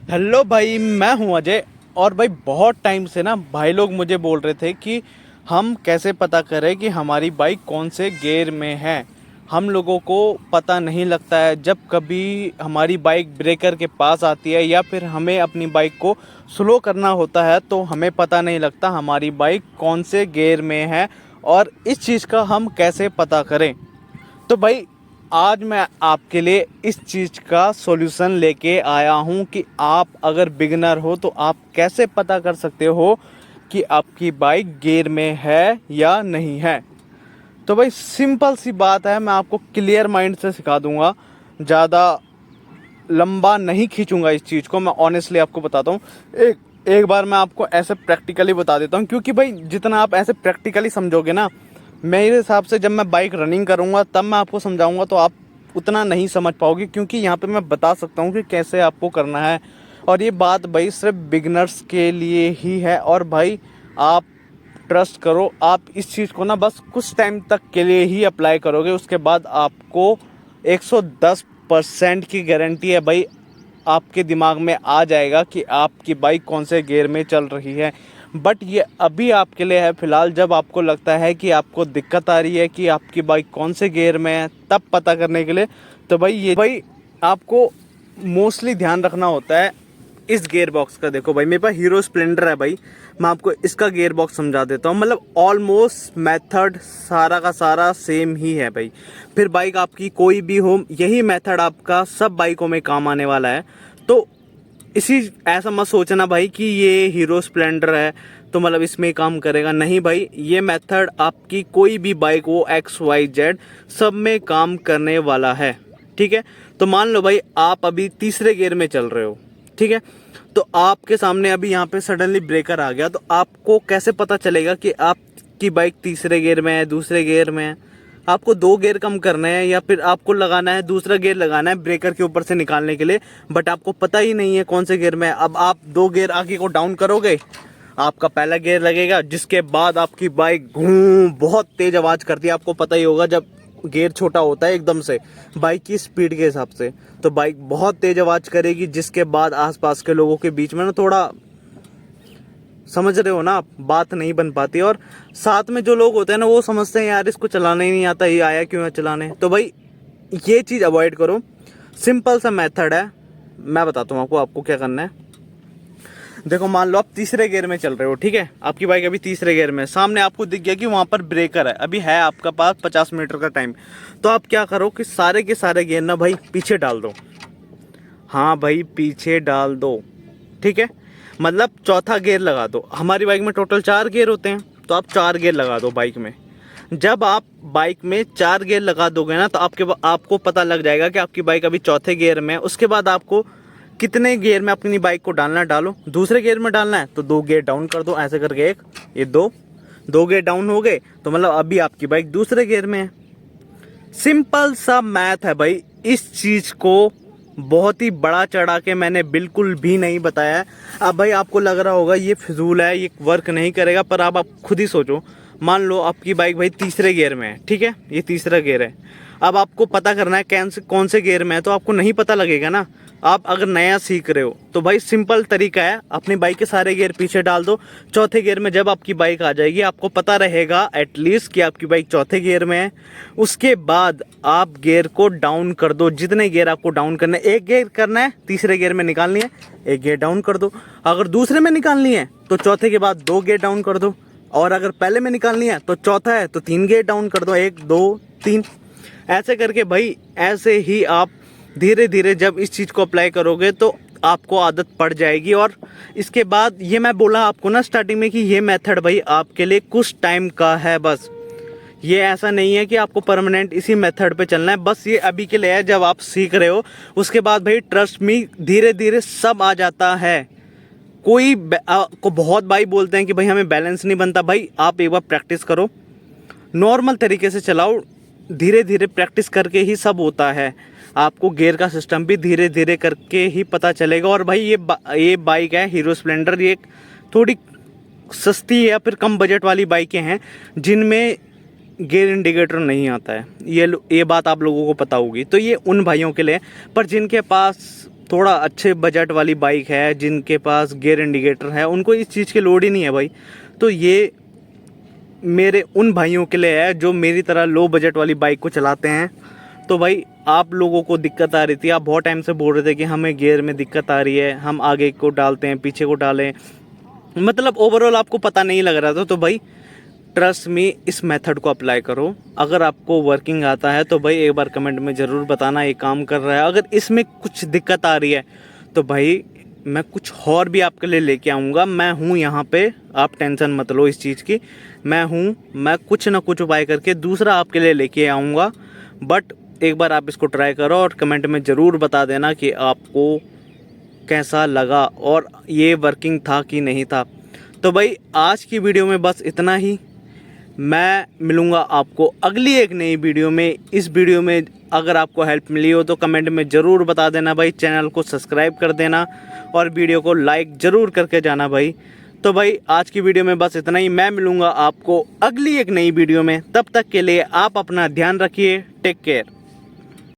Hello भाई, मैं हूं अजय। और भाई बहुत टाइम से ना भाई लोग मुझे बोल रहे थे कि हम कैसे पता करें कि हमारी बाइक कौन से गियर में है। हम लोगों को पता नहीं लगता है जब कभी हमारी बाइक ब्रेकर के पास आती है या फिर हमें अपनी बाइक को स्लो करना होता है तो हमें पता नहीं लगता हमारी बाइक कौन से गियर में है। और इस चीज़ का हम कैसे पता करें। तो भाई आज मैं आपके लिए इस चीज़ का सॉल्यूशन लेके आया हूँ कि आप अगर बिगिनर हो तो आप कैसे पता कर सकते हो कि आपकी बाइक गियर में है या नहीं है। तो भाई सिंपल सी बात है, मैं आपको क्लियर माइंड से सिखा दूंगा। ज़्यादा लंबा नहीं खींचूंगा इस चीज़ को, मैं ऑनेस्टली आपको बताता हूँ। एक एक बार मैं आपको ऐसे प्रैक्टिकली बता देता हूँ, क्योंकि भाई जितना आप ऐसे प्रैक्टिकली समझोगे ना, मेरे हिसाब से जब मैं बाइक रनिंग करूँगा तब मैं आपको समझाऊँगा तो आप उतना नहीं समझ पाओगे, क्योंकि यहाँ पे मैं बता सकता हूँ कि कैसे आपको करना है। और ये बात भाई सिर्फ बिगनर्स के लिए ही है। और भाई आप ट्रस्ट करो, आप इस चीज़ को ना बस कुछ टाइम तक के लिए ही अप्लाई करोगे, उसके बाद आपको 110% की गारंटी है भाई, आपके दिमाग में आ जाएगा कि आपकी बाइक कौन से गियर में चल रही है। बट ये अभी आपके लिए है फ़िलहाल, जब आपको लगता है कि आपको दिक्कत आ रही है कि आपकी बाइक कौन से गियर में है, तब पता करने के लिए। तो भाई आपको मोस्टली ध्यान रखना होता है इस गियर बॉक्स का। देखो भाई मेरे पास हीरो स्प्लेंडर है भाई, मैं आपको इसका गियर बॉक्स समझा देता हूँ। मतलब ऑलमोस्ट मेथड सारा का सारा सेम ही है भाई। फिर बाइक आपकी कोई भी हो, यही मेथड आपका सब बाइकों में काम आने वाला है। तो इसी ऐसा मत सोचना भाई कि ये हीरो स्प्लेंडर है तो मतलब इसमें ही काम करेगा, नहीं भाई। ये मेथड आपकी कोई भी बाइक हो XYZ सब में काम करने वाला है, ठीक है। तो मान लो भाई आप अभी तीसरे गियर में चल रहे हो, ठीक है। तो आपके सामने अभी यहाँ पे सडनली ब्रेकर आ गया, तो आपको कैसे पता चलेगा कि आपकी बाइक तीसरे गियर में है, दूसरे गियर में है। आपको 2 गियर कम करने हैं या फिर आपको लगाना है दूसरा गियर लगाना है ब्रेकर के ऊपर से निकालने के लिए, बट आपको पता ही नहीं है कौन से गियर में है। अब आप 2 गियर आगे को डाउन करोगे, आपका पहला गियर लगेगा, जिसके बाद आपकी बाइक घूम बहुत तेज आवाज़ करती है। आपको पता ही होगा जब गियर छोटा होता है एकदम से बाइक की स्पीड के हिसाब से, तो बाइक बहुत तेज आवाज़ करेगी, जिसके बाद आसपास के लोगों के बीच में ना थोड़ा, समझ रहे हो ना आप, बात नहीं बन पाती। और साथ में जो लोग होते हैं ना वो समझते हैं यार इसको चलाना ही नहीं आता, ये आया क्यों है चलाने। तो भाई ये चीज़ अवॉइड करो, सिंपल सा मेथड है, मैं बताता हूँ आपको क्या करना है। देखो मान लो आप तीसरे गियर में चल रहे हो, ठीक है। आपकी बाइक अभी तीसरे गियर में, सामने आपको दिख गया कि वहाँ पर ब्रेकर है, अभी है आपका पास 50 मीटर का टाइम। तो आप क्या करो कि सारे के सारे गियर ना भाई पीछे डाल दो। हाँ भाई पीछे डाल दो, ठीक है। मतलब चौथा गियर लगा दो। हमारी बाइक में टोटल 4 गियर होते हैं, तो आप 4 गियर लगा दो बाइक में। जब आप बाइक में 4 गियर लगा दोगे ना तो आपको पता लग जाएगा कि आपकी बाइक अभी चौथे गियर में है। उसके बाद आपको कितने गियर में अपनी बाइक को डालना है डालो। दूसरे गियर में डालना है तो 2 गियर डाउन कर दो, ऐसे करके एक, ये 2 गियर डाउन हो गए, तो मतलब अभी आपकी बाइक दूसरे गियर में है। सिंपल सा मैथ है भाई। इस चीज को बहुत ही बड़ा चढ़ा के मैंने बिल्कुल भी नहीं बताया है। अब भाई आपको लग रहा होगा ये फिजूल है, ये वर्क नहीं करेगा, पर अब आप खुद ही सोचो। मान लो आपकी बाइक भाई तीसरे गियर में है, ठीक है, ये तीसरा गियर है। अब आपको पता करना है कौन से गियर में है, तो आपको नहीं पता लगेगा ना। आप अगर नया सीख रहे हो तो भाई सिंपल तरीका है, अपनी बाइक के सारे गियर पीछे डाल दो। चौथे गियर में जब आपकी बाइक आ जाएगी आपको पता रहेगा एटलीस्ट कि आपकी बाइक चौथे गियर में है। उसके बाद आप गियर को डाउन कर दो, जितने गियर आपको डाउन करना है। एक गियर करना है, तीसरे गियर में निकालनी है, एक गियर डाउन कर दो। अगर दूसरे में निकालनी है तो चौथे के बाद 2 गियर डाउन कर दो। और अगर पहले में निकालनी है तो चौथा है तो 3 गियर डाउन कर दो, 1 2 3। ऐसे करके भाई, ऐसे ही आप धीरे धीरे जब इस चीज़ को अप्लाई करोगे तो आपको आदत पड़ जाएगी। और इसके बाद ये मैं बोला आपको ना स्टार्टिंग में कि ये मेथड भाई आपके लिए कुछ टाइम का है बस। ये ऐसा नहीं है कि आपको परमानेंट इसी मेथड पे चलना है, बस ये अभी के लिए है जब आप सीख रहे हो। उसके बाद भाई ट्रस्ट मी, धीरे धीरे सब आ जाता है। को बहुत भाई बोलते हैं कि भाई हमें बैलेंस नहीं बनता। भाई आप एक बार प्रैक्टिस करो, नॉर्मल तरीके से चलाओ, धीरे धीरे प्रैक्टिस करके ही सब होता है। आपको गियर का सिस्टम भी धीरे धीरे करके ही पता चलेगा। और भाई ये बाइक है हीरो स्प्लेंडर, ये थोड़ी सस्ती या फिर कम बजट वाली बाइकें हैं जिनमें गियर इंडिकेटर नहीं आता है। ये बात आप लोगों को पता होगी। तो ये उन भाइयों के लिए, पर जिनके पास थोड़ा अच्छे बजट वाली बाइक है, जिनके पास गियर इंडिकेटर है, उनको इस चीज़ की लोड ही नहीं है भाई। तो ये मेरे उन भाइयों के लिए है जो मेरी तरह लो बजट वाली बाइक को चलाते हैं। तो भाई आप लोगों को दिक्कत आ रही थी, आप बहुत टाइम से बोल रहे थे कि हमें गियर में दिक्कत आ रही है, हम आगे को डालते हैं पीछे को डालें, मतलब ओवरऑल आपको पता नहीं लग रहा था। तो भाई ट्रस्ट मी, इस मेथड को अप्लाई करो। अगर आपको वर्किंग आता है तो भाई एक बार कमेंट में ज़रूर बताना ये काम कर रहा है। अगर इसमें कुछ दिक्कत आ रही है तो भाई मैं कुछ और भी आपके लिए लेके आऊँगा। मैं हूँ यहाँ पे, आप टेंशन मत लो इस चीज़ की। मैं हूँ, मैं कुछ ना कुछ उपाय करके दूसरा आपके लिए लेके आऊँगा। बट एक बार आप इसको ट्राई करो और कमेंट में ज़रूर बता देना कि आपको कैसा लगा और ये वर्किंग था कि नहीं था। तो भाई आज की वीडियो में बस इतना ही। मैं मिलूँगा आपको अगली एक नई वीडियो में। इस वीडियो में अगर आपको हेल्प मिली हो तो कमेंट में ज़रूर बता देना भाई। चैनल को सब्सक्राइब कर देना और वीडियो को लाइक ज़रूर करके जाना भाई। तो भाई आज की वीडियो में बस इतना ही। मैं मिलूँगा आपको अगली एक नई वीडियो में। तब तक के लिए आप अपना ध्यान रखिए। Take care.